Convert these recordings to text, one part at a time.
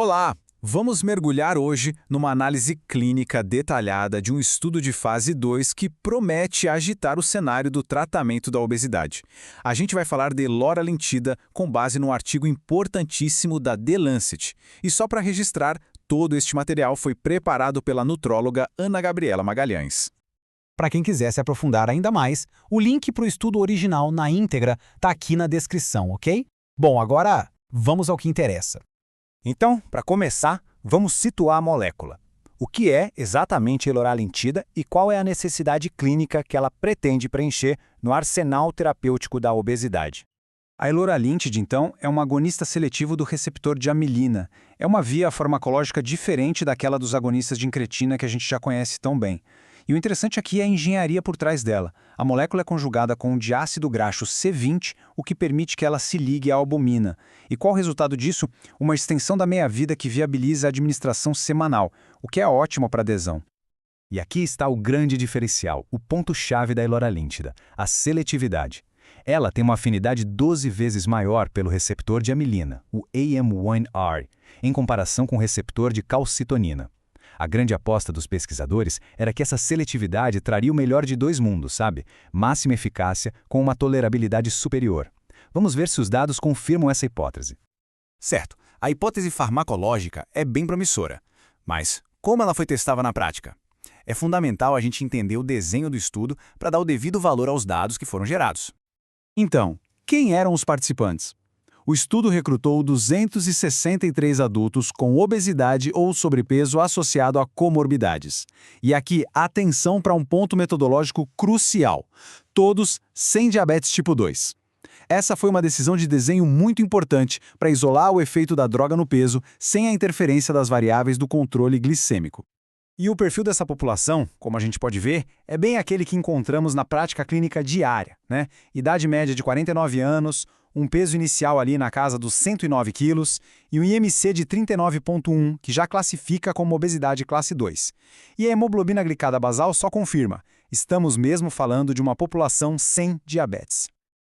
Olá! Vamos mergulhar hoje numa análise clínica detalhada de um estudo de fase 2 que promete agitar o cenário do tratamento da obesidade. A gente vai falar de loralintida com base num artigo importantíssimo da The Lancet. E só para registrar, todo este material foi preparado pela nutróloga Ana Gabriela Magalhães. Para quem quiser se aprofundar ainda mais, o link para o estudo original na íntegra está aqui na descrição, ok? Bom, agora vamos ao que interessa. Então, para começar, vamos situar a molécula. O que é exatamente a loralintida e qual é a necessidade clínica que ela pretende preencher no arsenal terapêutico da obesidade? A loralintide, então, é um agonista seletivo do receptor de amilina. É uma via farmacológica diferente daquela dos agonistas de incretina que a gente já conhece tão bem. E o interessante aqui é a engenharia por trás dela. A molécula é conjugada com um diácido graxo C20, o que permite que ela se ligue à albumina. E qual o resultado disso? Uma extensão da meia-vida que viabiliza a administração semanal, o que é ótimo para adesão. E aqui está o grande diferencial, o ponto-chave da loralintida, a seletividade. Ela tem uma afinidade 12 vezes maior pelo receptor de amilina, o AM1R, em comparação com o receptor de calcitonina. A grande aposta dos pesquisadores era que essa seletividade traria o melhor de dois mundos, sabe? Máxima eficácia com uma tolerabilidade superior. Vamos ver se os dados confirmam essa hipótese. Certo, a hipótese farmacológica é bem promissora. Mas como ela foi testada na prática? É fundamental a gente entender o desenho do estudo para dar o devido valor aos dados que foram gerados. Então, quem eram os participantes? O estudo recrutou 263 adultos com obesidade ou sobrepeso associado a comorbidades. E aqui, atenção para um ponto metodológico crucial. Todos sem diabetes tipo 2. Essa foi uma decisão de desenho muito importante para isolar o efeito da droga no peso sem a interferência das variáveis do controle glicêmico. E o perfil dessa população, como a gente pode ver, é bem aquele que encontramos na prática clínica diária, né? Idade média de 49 anos, um peso inicial ali na casa dos 109 quilos e um IMC de 39,1, que já classifica como obesidade classe 2. E a hemoglobina glicada basal só confirma, estamos mesmo falando de uma população sem diabetes.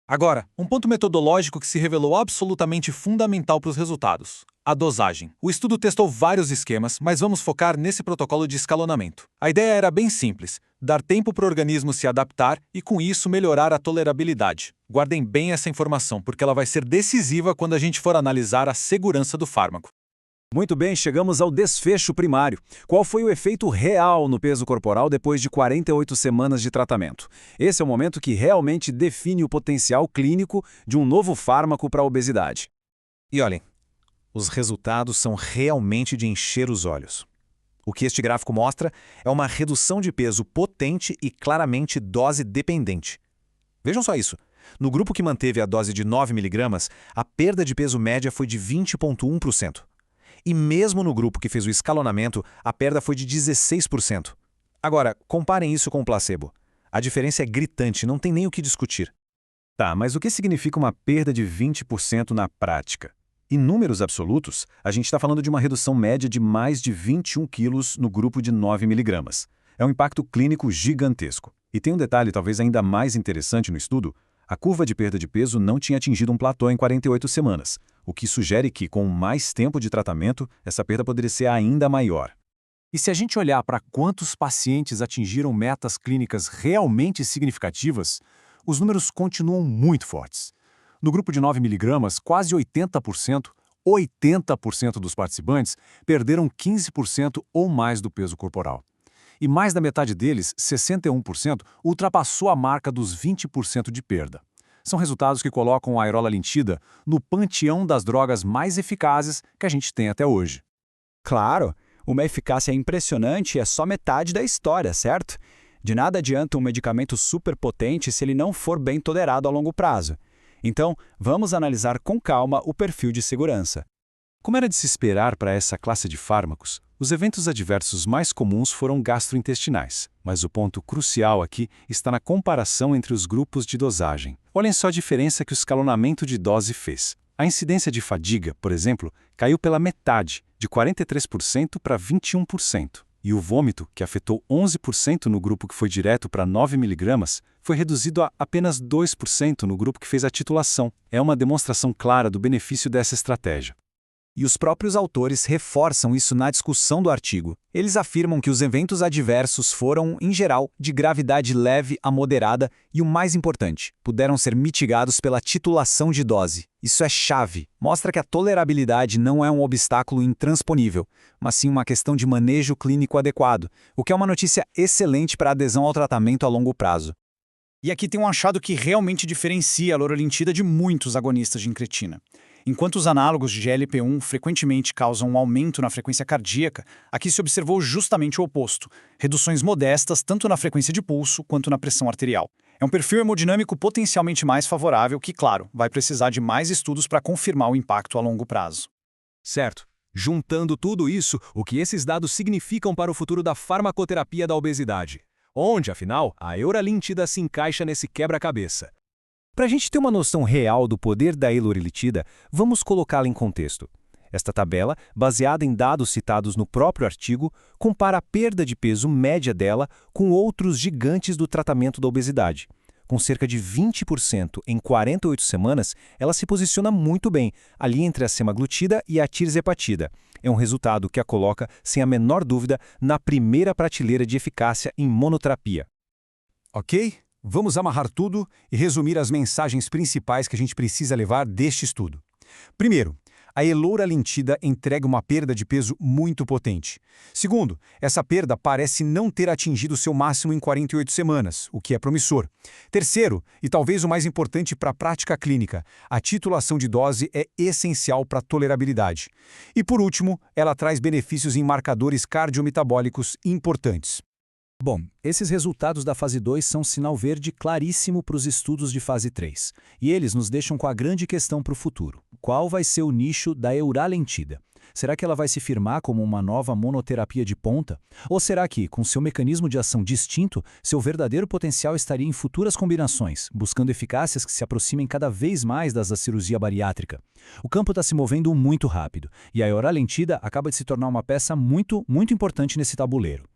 Agora, um ponto metodológico que se revelou absolutamente fundamental para os resultados: a dosagem. O estudo testou vários esquemas, mas vamos focar nesse protocolo de escalonamento. A ideia era bem simples: dar tempo para o organismo se adaptar e, com isso, melhorar a tolerabilidade. Guardem bem essa informação, porque ela vai ser decisiva quando a gente for analisar a segurança do fármaco. Muito bem, chegamos ao desfecho primário. Qual foi o efeito real no peso corporal depois de 48 semanas de tratamento? Esse é o momento que realmente define o potencial clínico de um novo fármaco para a obesidade. E olhem, os resultados são realmente de encher os olhos. O que este gráfico mostra é uma redução de peso potente e claramente dose dependente. Vejam só isso. No grupo que manteve a dose de 9 mg, a perda de peso média foi de 20,1%. E mesmo no grupo que fez o escalonamento, a perda foi de 16%. Agora, comparem isso com o placebo. A diferença é gritante, não tem nem o que discutir. Tá, mas o que significa uma perda de 20% na prática? Em números absolutos, a gente está falando de uma redução média de mais de 21 quilos no grupo de 9 mg. É um impacto clínico gigantesco. E tem um detalhe talvez ainda mais interessante no estudo: a curva de perda de peso não tinha atingido um platô em 48 semanas, o que sugere que, com mais tempo de tratamento, essa perda poderia ser ainda maior. E se a gente olhar para quantos pacientes atingiram metas clínicas realmente significativas, os números continuam muito fortes. No grupo de 9 mg, quase 80% dos participantes perderam 15% ou mais do peso corporal. E mais da metade deles, 61%, ultrapassou a marca dos 20% de perda. São resultados que colocam a loralintida no panteão das drogas mais eficazes que a gente tem até hoje. Claro, uma eficácia impressionante é só metade da história, certo? De nada adianta um medicamento super potente se ele não for bem tolerado a longo prazo. Então, vamos analisar com calma o perfil de segurança. Como era de se esperar para essa classe de fármacos, os eventos adversos mais comuns foram gastrointestinais, mas o ponto crucial aqui está na comparação entre os grupos de dosagem. Olhem só a diferença que o escalonamento de dose fez. A incidência de fadiga, por exemplo, caiu pela metade, de 43% para 21%. E o vômito, que afetou 11% no grupo que foi direto para 9 mg, foi reduzido a apenas 2% no grupo que fez a titulação. É uma demonstração clara do benefício dessa estratégia. E os próprios autores reforçam isso na discussão do artigo. Eles afirmam que os eventos adversos foram, em geral, de gravidade leve a moderada e, o mais importante, puderam ser mitigados pela titulação de dose. Isso é chave. Mostra que a tolerabilidade não é um obstáculo intransponível, mas sim uma questão de manejo clínico adequado, o que é uma notícia excelente para a adesão ao tratamento a longo prazo. E aqui tem um achado que realmente diferencia a lorolintida de muitos agonistas de incretina. Enquanto os análogos de GLP-1 frequentemente causam um aumento na frequência cardíaca, aqui se observou justamente o oposto, reduções modestas tanto na frequência de pulso quanto na pressão arterial. É um perfil hemodinâmico potencialmente mais favorável que, claro, vai precisar de mais estudos para confirmar o impacto a longo prazo. Certo. Juntando tudo isso, o que esses dados significam para o futuro da farmacoterapia da obesidade? Onde, afinal, a euralintida se encaixa nesse quebra-cabeça? Para a gente ter uma noção real do poder da elorelitida, vamos colocá-la em contexto. Esta tabela, baseada em dados citados no próprio artigo, compara a perda de peso média dela com outros gigantes do tratamento da obesidade. Com cerca de 20% em 48 semanas, ela se posiciona muito bem, ali entre a semaglutida e a tirzepatida. É um resultado que a coloca, sem a menor dúvida, na primeira prateleira de eficácia em monoterapia. Ok? Vamos amarrar tudo e resumir as mensagens principais que a gente precisa levar deste estudo. Primeiro, a eloralintida entrega uma perda de peso muito potente. Segundo, essa perda parece não ter atingido seu máximo em 48 semanas, o que é promissor. Terceiro, e talvez o mais importante para a prática clínica, a titulação de dose é essencial para a tolerabilidade. E por último, ela traz benefícios em marcadores cardiometabólicos importantes. Bom, esses resultados da fase 2 são sinal verde claríssimo para os estudos de fase 3. E eles nos deixam com a grande questão para o futuro. Qual vai ser o nicho da euralintida? Será que ela vai se firmar como uma nova monoterapia de ponta? Ou será que, com seu mecanismo de ação distinto, seu verdadeiro potencial estaria em futuras combinações, buscando eficácias que se aproximem cada vez mais das da cirurgia bariátrica? O campo está se movendo muito rápido, e a euralintida acaba de se tornar uma peça muito importante nesse tabuleiro.